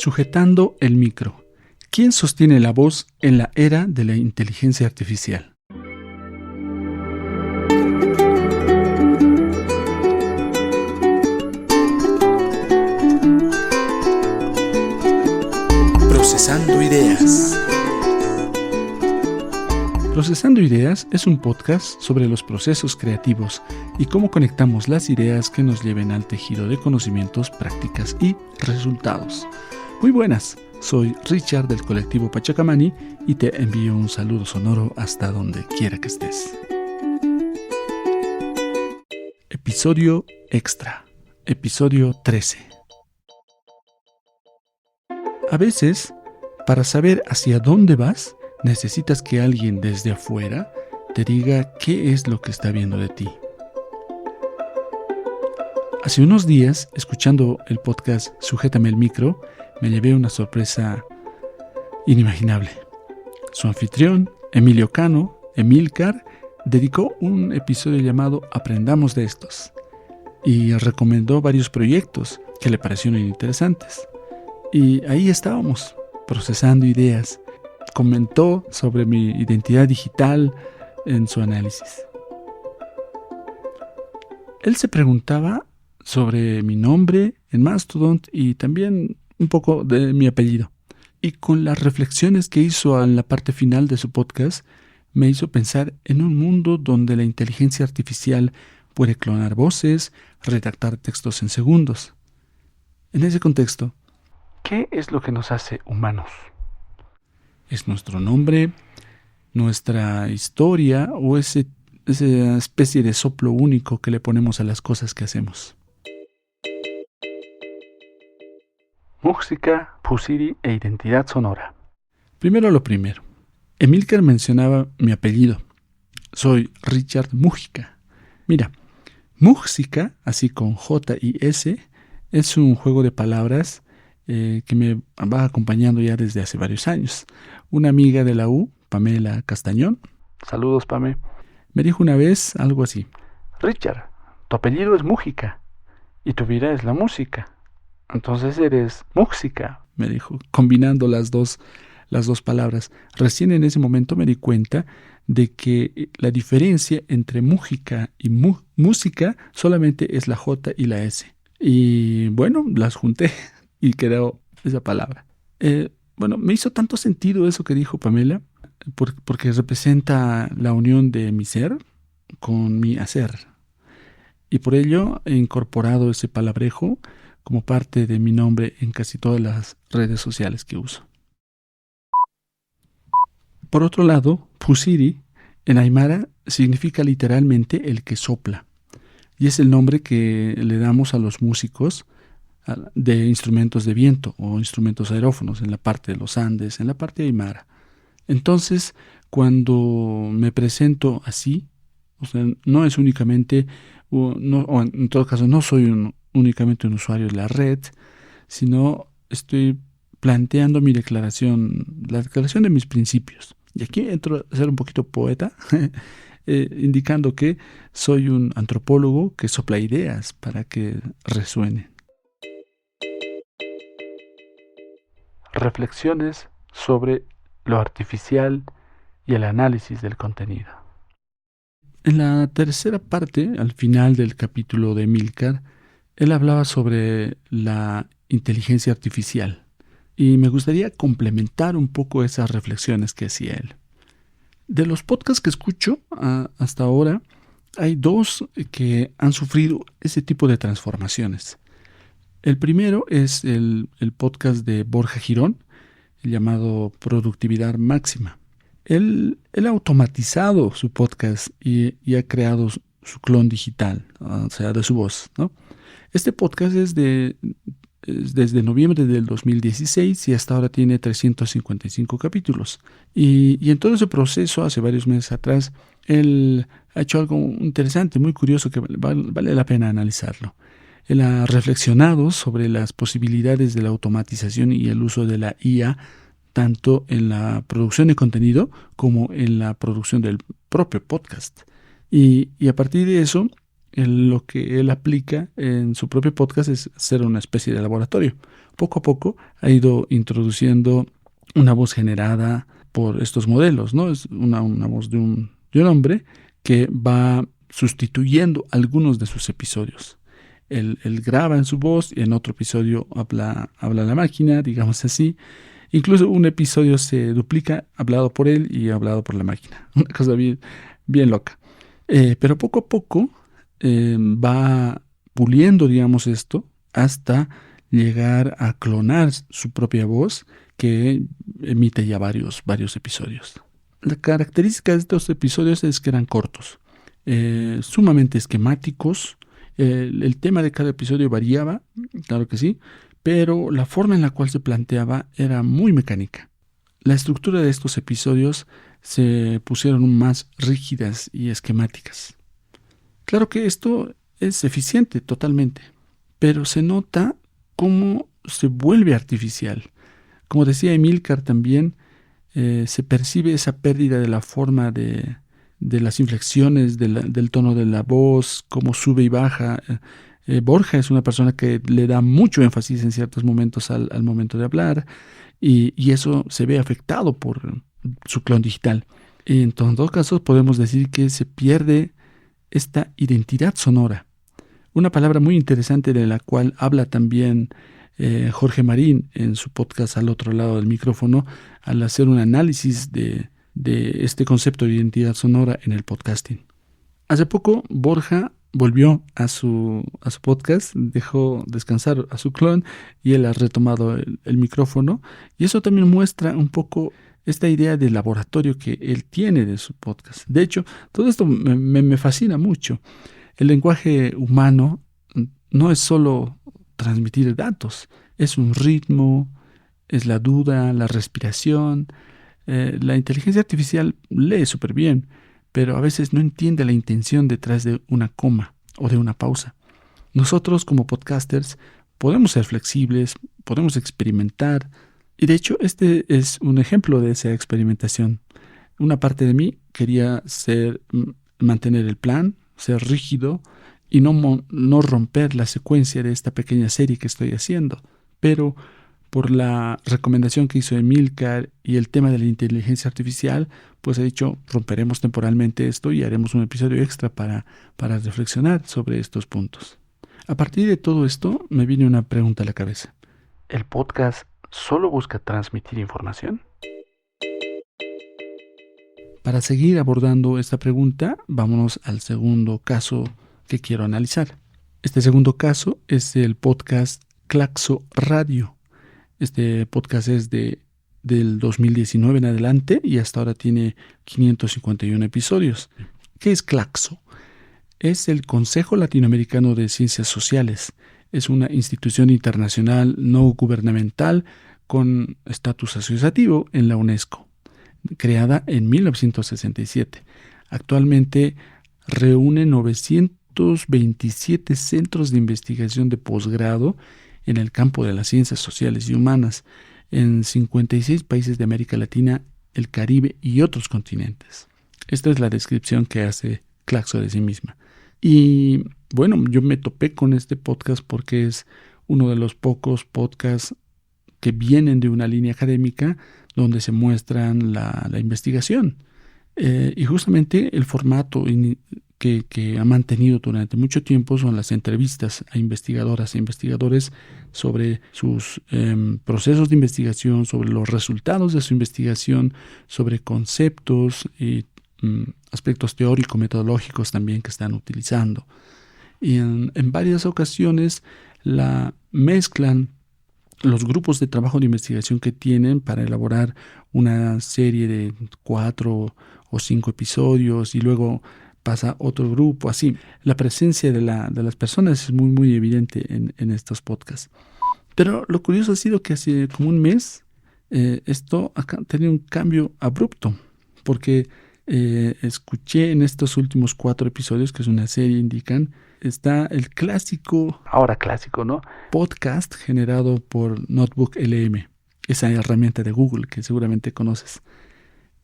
Sujetando el micro. ¿Quién sostiene la voz en la era de la inteligencia artificial? Procesando Ideas. Procesando Ideas es un podcast sobre los procesos creativos y cómo conectamos las ideas que nos lleven al tejido de conocimientos, prácticas y resultados. Muy buenas, soy Richard del colectivo Pachacamani y te envío un saludo sonoro hasta donde quiera que estés. Episodio extra, episodio 13. A veces, para saber hacia dónde vas, necesitas que alguien desde afuera te diga qué es lo que está viendo de ti. Hace unos días, escuchando el podcast Sujétame el micro, me llevé una sorpresa inimaginable. Su anfitrión, Emilio Cano, Emilcar, dedicó un episodio llamado Aprendamos de estos y recomendó varios proyectos que le parecieron interesantes. Y ahí estábamos, procesando ideas. Comentó sobre mi identidad digital en su análisis. Él se preguntaba sobre mi nombre en Mastodon y también un poco de mi apellido. Y con las reflexiones que hizo en la parte final de su podcast, me hizo pensar en un mundo donde la inteligencia artificial puede clonar voces, redactar textos en segundos. En ese contexto, ¿qué es lo que nos hace humanos? ¿Es nuestro nombre, nuestra historia o esa especie de soplo único que le ponemos a las cosas que hacemos? Música, Pusiri e identidad sonora. Primero lo primero. Emilcar mencionaba mi apellido. Soy Richard Mújica. Mira, música, así con J y S, es un juego de palabras que me va acompañando ya desde hace varios años. Una amiga de la U, Pamela Castañón, saludos Pame, me dijo una vez algo así: Richard, tu apellido es Mújica y tu vida es la música, entonces eres música, me dijo, combinando las dos palabras. Recién en ese momento me di cuenta de que la diferencia entre música y música solamente es la J y la S. Y bueno, las junté y quedó esa palabra. Me hizo tanto sentido eso que dijo Pamela, porque representa la unión de mi ser con mi hacer. Y por ello he incorporado ese palabrejo como parte de mi nombre en casi todas las redes sociales que uso. Por otro lado, Pusiri en Aymara significa literalmente el que sopla. Y es el nombre que le damos a los músicos de instrumentos de viento o instrumentos aerófonos en la parte de los Andes, en la parte aymara. Entonces, cuando me presento así, o sea, no es únicamente, o en todo caso, no soy únicamente un usuario de la red, sino estoy planteando mi declaración, la declaración de mis principios. Y aquí entro a ser un poquito poeta, indicando que soy un antropólogo que sopla ideas para que resuenen. Reflexiones sobre lo artificial y el análisis del contenido. En la tercera parte, al final del capítulo de Emilcar, él hablaba sobre la inteligencia artificial y me gustaría complementar un poco esas reflexiones que hacía él. De los podcasts que escucho hasta ahora, hay dos que han sufrido ese tipo de transformaciones. El primero es el podcast de Borja Girón, llamado Productividad Máxima. Él ha automatizado su podcast y ha creado su clon digital, o sea, de su voz, ¿no? Este podcast es desde noviembre del 2016 y hasta ahora tiene 355 capítulos. Y en todo ese proceso, hace varios meses atrás, él ha hecho algo interesante, muy curioso, que vale la pena analizarlo. Él ha reflexionado sobre las posibilidades de la automatización y el uso de la IA, tanto en la producción de contenido como en la producción del propio podcast. Y a partir de eso, lo que él aplica en su propio podcast es ser una especie de laboratorio. Poco a poco ha ido introduciendo una voz generada por estos modelos, ¿no? Es una voz de un hombre que va sustituyendo algunos de sus episodios. Él graba en su voz y en otro episodio habla la máquina, digamos así. Incluso un episodio se duplica, hablado por él y hablado por la máquina. Una cosa bien, bien loca. Pero poco a poco va puliendo, digamos, esto hasta llegar a clonar su propia voz que emite ya varios episodios. La característica de estos episodios es que eran cortos, sumamente esquemáticos. El tema de cada episodio variaba, claro que sí, pero la forma en la cual se planteaba era muy mecánica. La estructura de estos episodios se pusieron más rígidas y esquemáticas. Claro que esto es eficiente totalmente, pero se nota cómo se vuelve artificial. Como decía Emilcar también, se percibe esa pérdida de la forma de las inflexiones, del tono de la voz, cómo sube y baja. Borja es una persona que le da mucho énfasis en ciertos momentos al momento de hablar y eso se ve afectado por su clon digital. Y en todos casos podemos decir que se pierde esta identidad sonora. Una palabra muy interesante de la cual habla también Jorge Marín en su podcast Al otro lado del micrófono, al hacer un análisis de este concepto de identidad sonora en el podcasting. Hace poco Borja volvió a su podcast, dejó descansar a su clon y él ha retomado el micrófono, y eso también muestra un poco esta idea de laboratorio que él tiene de su podcast. De hecho, todo esto me fascina mucho. El lenguaje humano no es solo transmitir datos, es un ritmo, es la duda, la respiración. La inteligencia artificial lee súper bien, pero a veces no entiende la intención detrás de una coma o de una pausa. Nosotros como podcasters podemos ser flexibles, podemos experimentar, y de hecho este es un ejemplo de esa experimentación. Una parte de mí quería mantener el plan, ser rígido y no romper la secuencia de esta pequeña serie que estoy haciendo, pero por la recomendación que hizo Emilcar y el tema de la inteligencia artificial, pues he dicho, romperemos temporalmente esto y haremos un episodio extra para reflexionar sobre estos puntos. A partir de todo esto, me viene una pregunta a la cabeza. ¿El podcast solo busca transmitir información? Para seguir abordando esta pregunta, vámonos al segundo caso que quiero analizar. Este segundo caso es el podcast Claxo Radio. Este podcast es del 2019 en adelante y hasta ahora tiene 551 episodios. ¿Qué es Claxo? Es el Consejo Latinoamericano de Ciencias Sociales. Es una institución internacional no gubernamental con estatus asociativo en la UNESCO, creada en 1967. Actualmente reúne 927 centros de investigación de posgrado en el campo de las ciencias sociales y humanas, en 56 países de América Latina, el Caribe y otros continentes. Esta es la descripción que hace Claxo de sí misma. Y bueno, yo me topé con este podcast porque es uno de los pocos podcasts que vienen de una línea académica donde se muestran la investigación. Y justamente el formato que ha mantenido durante mucho tiempo son las entrevistas a investigadoras e investigadores sobre sus procesos de investigación, sobre los resultados de su investigación, sobre conceptos y aspectos teórico-metodológicos también que están utilizando. Y en varias ocasiones la mezclan los grupos de trabajo de investigación que tienen para elaborar una serie de 4 o 5 episodios y luego pasa otro grupo, así. La presencia de las personas es muy, muy evidente en estos podcasts. Pero lo curioso ha sido que hace como un mes esto ha tenido un cambio abrupto, porque escuché en estos últimos 4 episodios, que es una serie, indican, está el clásico, ahora clásico, ¿no?, podcast generado por Notebook LM, esa herramienta de Google que seguramente conoces.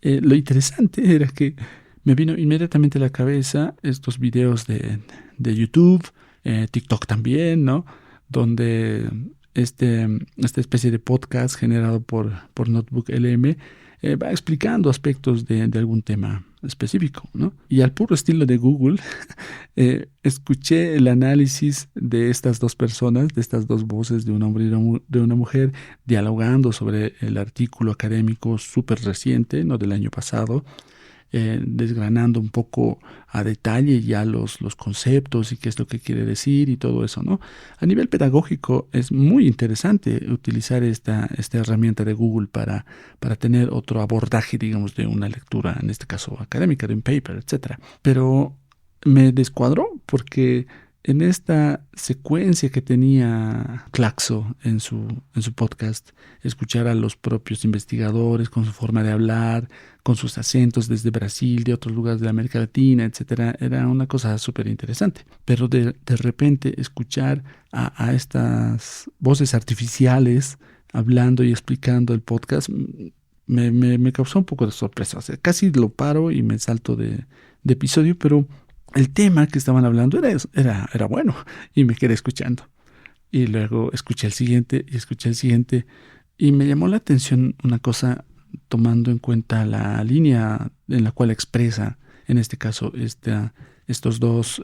Lo interesante era que Me vino inmediatamente a la cabeza estos videos de YouTube, TikTok también, ¿no? Donde esta especie de podcast generado por Notebook LM va explicando aspectos de algún tema específico, ¿no? Y al puro estilo de Google, escuché el análisis de estas dos personas, de estas dos voces de un hombre y de una mujer, dialogando sobre el artículo académico súper reciente, ¿no? Del año pasado, desgranando un poco a detalle ya los conceptos y qué es lo que quiere decir y todo eso, ¿no? A nivel pedagógico es muy interesante utilizar esta herramienta de Google para tener otro abordaje, digamos, de una lectura, en este caso académica, de un paper, etcétera. Pero me descuadró porque en esta secuencia que tenía Claxo en su podcast, escuchar a los propios investigadores con su forma de hablar, con sus acentos desde Brasil, de otros lugares de América Latina, etcétera, era una cosa súper interesante. Pero de repente escuchar a estas voces artificiales hablando y explicando el podcast me causó un poco de sorpresa. O sea, casi lo paro y me salto de episodio, pero el tema que estaban hablando era bueno y me quedé escuchando. Y luego escuché el siguiente y escuché el siguiente y me llamó la atención una cosa tomando en cuenta la línea en la cual expresa, en este caso, estos dos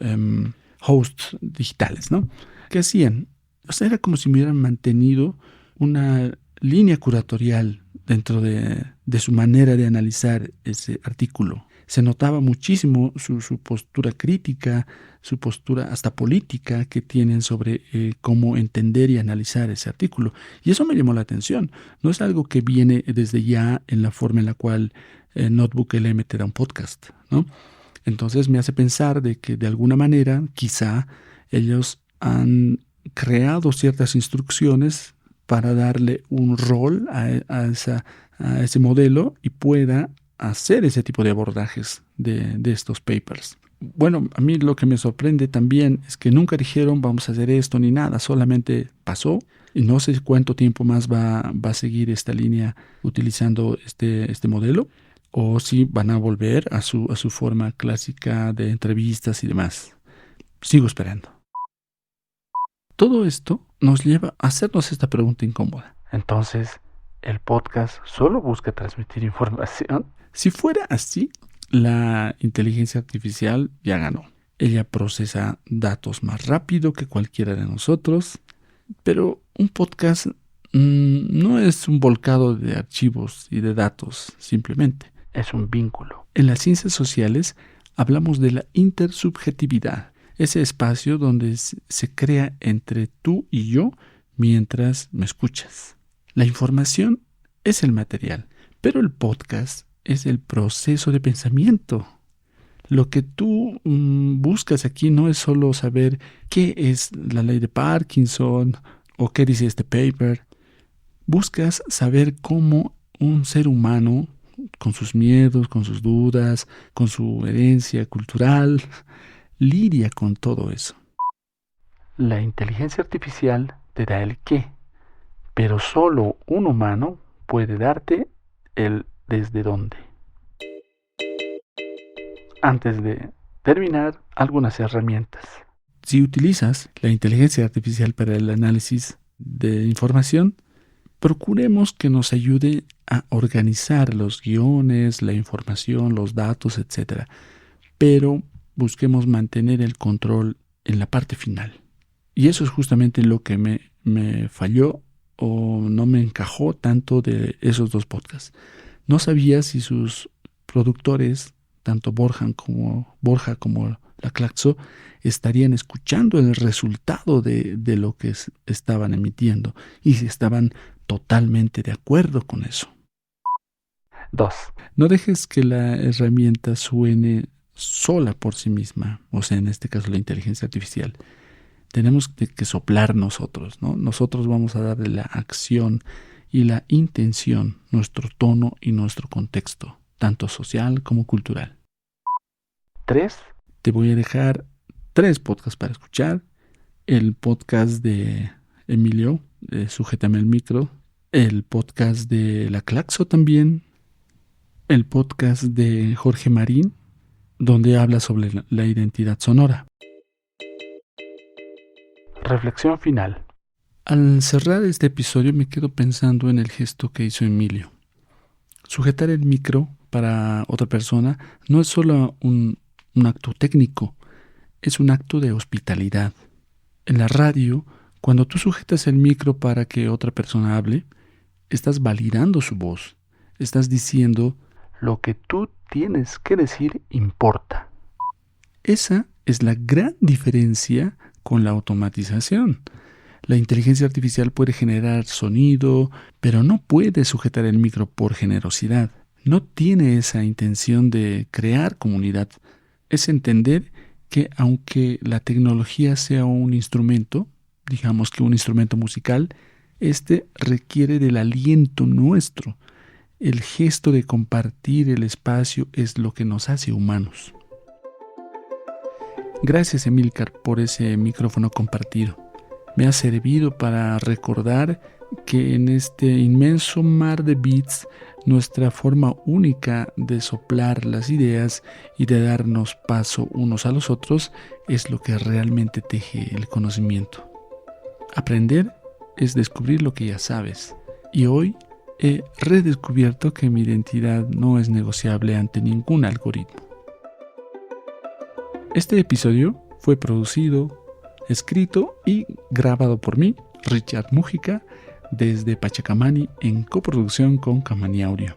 hosts digitales, ¿no? ¿Qué hacían? O sea, era como si me hubieran mantenido una línea curatorial dentro de su manera de analizar ese artículo. Se notaba muchísimo su postura crítica, su postura hasta política que tienen sobre cómo entender y analizar ese artículo. Y eso me llamó la atención. No es algo que viene desde ya en la forma en la cual Notebook LM te da un podcast, ¿no? Entonces me hace pensar de que de alguna manera quizá ellos han creado ciertas instrucciones para darle un rol a ese modelo y pueda hacer ese tipo de abordajes de estos papers. Bueno, a mí lo que me sorprende también es que nunca dijeron vamos a hacer esto ni nada, solamente pasó y no sé cuánto tiempo más va a seguir esta línea utilizando este modelo o si van a volver a su forma clásica de entrevistas y demás. Sigo esperando. Todo esto nos lleva a hacernos esta pregunta incómoda. Entonces, ¿el podcast solo busca transmitir información? Si fuera así, la inteligencia artificial ya ganó. Ella procesa datos más rápido que cualquiera de nosotros, pero un podcast no es un volcado de archivos y de datos, simplemente. Es un vínculo. En las ciencias sociales hablamos de la intersubjetividad, ese espacio donde se crea entre tú y yo mientras me escuchas. La información es el material, pero el podcast es el proceso de pensamiento. Lo que tú buscas aquí no es solo saber qué es la ley de Parkinson o qué dice este paper. Buscas saber cómo un ser humano, con sus miedos, con sus dudas, con su herencia cultural, lidia con todo eso. La inteligencia artificial te da el qué, pero solo un humano puede darte el desde dónde. Antes de terminar, algunas herramientas. Si utilizas la inteligencia artificial para el análisis de información, procuremos que nos ayude a organizar los guiones, la información, los datos, etc. Pero busquemos mantener el control en la parte final. Y eso es justamente lo que me falló o no me encajó tanto de esos dos podcasts. No sabía si sus productores, tanto Borja como la Claxo, estarían escuchando el resultado de lo que estaban emitiendo y si estaban totalmente de acuerdo con eso. 2. No dejes que la herramienta suene sola por sí misma, o sea, en este caso la inteligencia artificial. Tenemos que soplar nosotros, ¿no? Nosotros vamos a darle la acción y la intención, nuestro tono y nuestro contexto, tanto social como cultural. 3. Te voy a dejar 3 podcasts para escuchar. El podcast de Emilio, de Sujétame el Micro. El podcast de La Claxo también. El podcast de Jorge Marín, donde habla sobre la identidad sonora. Reflexión final. Al cerrar este episodio me quedo pensando en el gesto que hizo Emilio. Sujetar el micro para otra persona no es solo un acto técnico, es un acto de hospitalidad. En la radio, cuando tú sujetas el micro para que otra persona hable, estás validando su voz. Estás diciendo: lo que tú tienes que decir importa. Esa es la gran diferencia con la automatización. La inteligencia artificial puede generar sonido, pero no puede sujetar el micro por generosidad. No tiene esa intención de crear comunidad. Es entender que aunque la tecnología sea un instrumento, digamos que un instrumento musical, este requiere del aliento nuestro. El gesto de compartir el espacio es lo que nos hace humanos. Gracias, Emilcar, por ese micrófono compartido. Me ha servido para recordar que en este inmenso mar de bits, nuestra forma única de soplar las ideas y de darnos paso unos a los otros es lo que realmente teje el conocimiento. Aprender es descubrir lo que ya sabes. Y hoy he redescubierto que mi identidad no es negociable ante ningún algoritmo. Este episodio fue producido, escrito y grabado por mí, Richard Mújica, desde Pachacamani en coproducción con Camani Audio.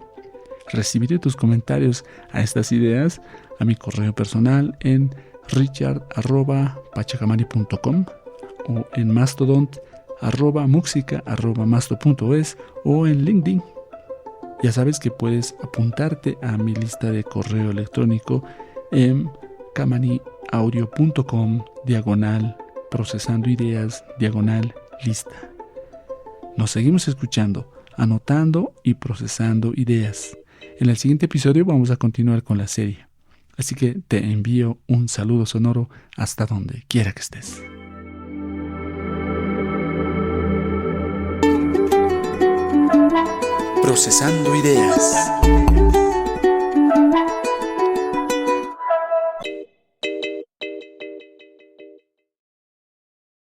Recibiré tus comentarios a estas ideas a mi correo personal en richard@pachacamani.com o en mastodont@muxica@masto.es o en LinkedIn. Ya sabes que puedes apuntarte a mi lista de correo electrónico en camaniaudio.com/procesando ideas /lista. Nos seguimos escuchando, anotando y procesando ideas. En el siguiente episodio vamos a continuar con la serie. Así que te envío un saludo sonoro hasta donde quiera que estés. Procesando ideas.